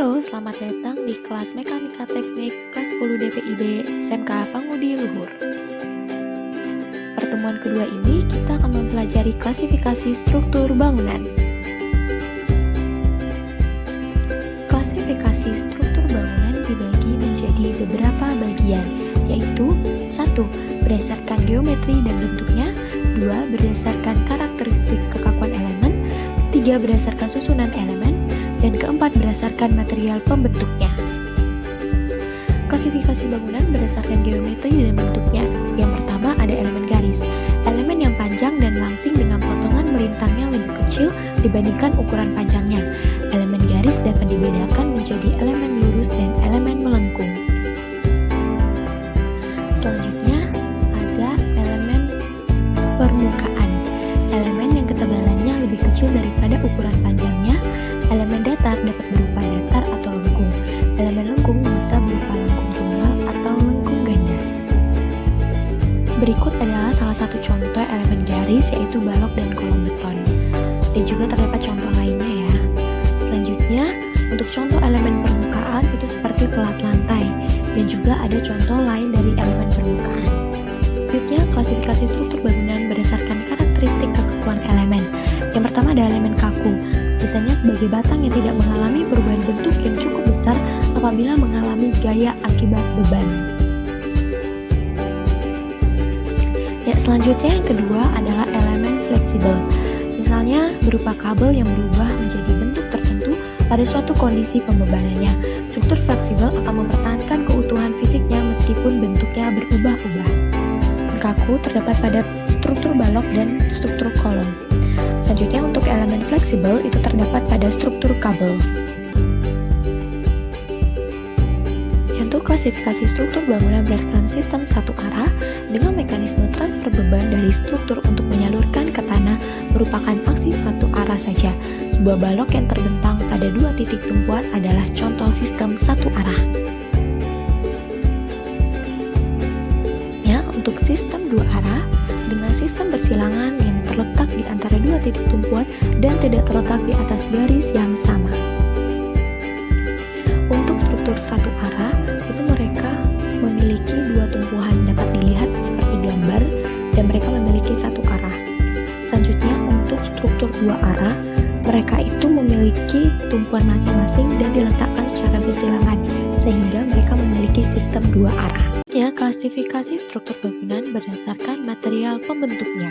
Halo, selamat datang di kelas Mekanika Teknik kelas 10 DPIB SMK Pangudi Luhur. Pertemuan kedua ini kita akan mempelajari klasifikasi struktur bangunan. Klasifikasi struktur bangunan dibagi menjadi beberapa bagian, yaitu 1. Berdasarkan geometri dan bentuknya, 2. Berdasarkan karakteristik kekakuan elemen, 3. Berdasarkan susunan elemen, dan keempat berdasarkan material pembentuknya. Klasifikasi bangunan berdasarkan geometri dan bentuknya. Yang pertama ada elemen garis. Elemen yang panjang dan langsing dengan potongan melintangnya lebih kecil dibandingkan ukuran panjangnya. Elemen garis dapat dibedakan menjadi elemen lurus dan elemen melengkung. Selanjutnya ada elemen permukaan. Elemen yang ketebalannya lebih kecil daripada ukuran panjangnya. Elemen datar dapat berupa datar atau lengkung. Elemen lengkung bisa berupa lengkung tunggal atau lengkung ganda. Berikut adalah salah satu contoh elemen garis, yaitu balok dan kolom beton. Dan juga terdapat contoh lainnya ya. Selanjutnya, untuk contoh elemen permukaan itu seperti pelat lantai. Dan juga ada contoh lain dari elemen permukaan. Selanjutnya, klasifikasi struktur bangunan berdasarkan karakteristik kekakuan elemen. Yang pertama ada elemen kaku. Biasanya sebagai batang yang tidak mengalami perubahan bentuk yang cukup besar apabila mengalami gaya akibat beban. Ya, selanjutnya yang kedua adalah elemen fleksibel. Misalnya berupa kabel yang berubah menjadi bentuk tertentu pada suatu kondisi pembebanannya. Struktur fleksibel akan mempertahankan keutuhan fisiknya meskipun bentuknya berubah-ubah. Kaku terdapat pada struktur balok dan struktur kolom. Selanjutnya untuk elemen fleksibel itu terdapat pada struktur kabel. Untuk klasifikasi struktur bangunan berdasarkan sistem satu arah dengan mekanisme transfer beban dari struktur untuk menyalurkan ke tanah merupakan aksi satu arah saja. Sebuah balok yang terbentang pada dua titik tumpuan adalah contoh sistem satu arah. Ya, untuk sistem dua arah dengan sistem bersilangan yang terletak di antara dua titik tumpuan dan tidak terletak di atas garis yang sama. Untuk struktur satu arah, itu mereka memiliki dua tumpuan dapat dilihat seperti gambar dan mereka memiliki satu arah. Selanjutnya untuk struktur dua arah, mereka itu memiliki tumpuan masing-masing dan diletakkan secara bersilangan sehingga mereka memiliki sistem dua arah. Ya, klasifikasi struktur bangunan berdasarkan material pembentuknya.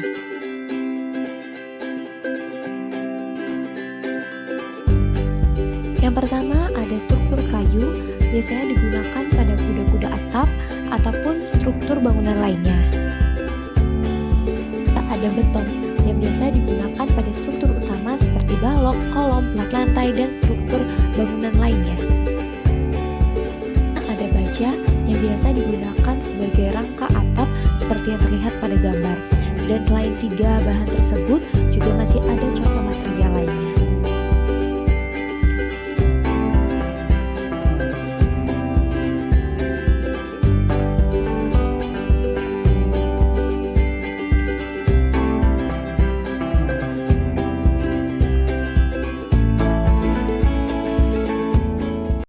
Yang pertama ada struktur kayu, biasanya digunakan pada kuda-kuda atap ataupun struktur bangunan lainnya. Ada beton yang biasa digunakan pada struktur utama seperti balok, kolom, pelat lantai, dan struktur bangunan lainnya. Ada baja yang biasa digunakan sebagai rangka atap seperti yang terlihat pada gambar. Dan selain tiga bahan tersebut, juga masih ada contoh material lainnya.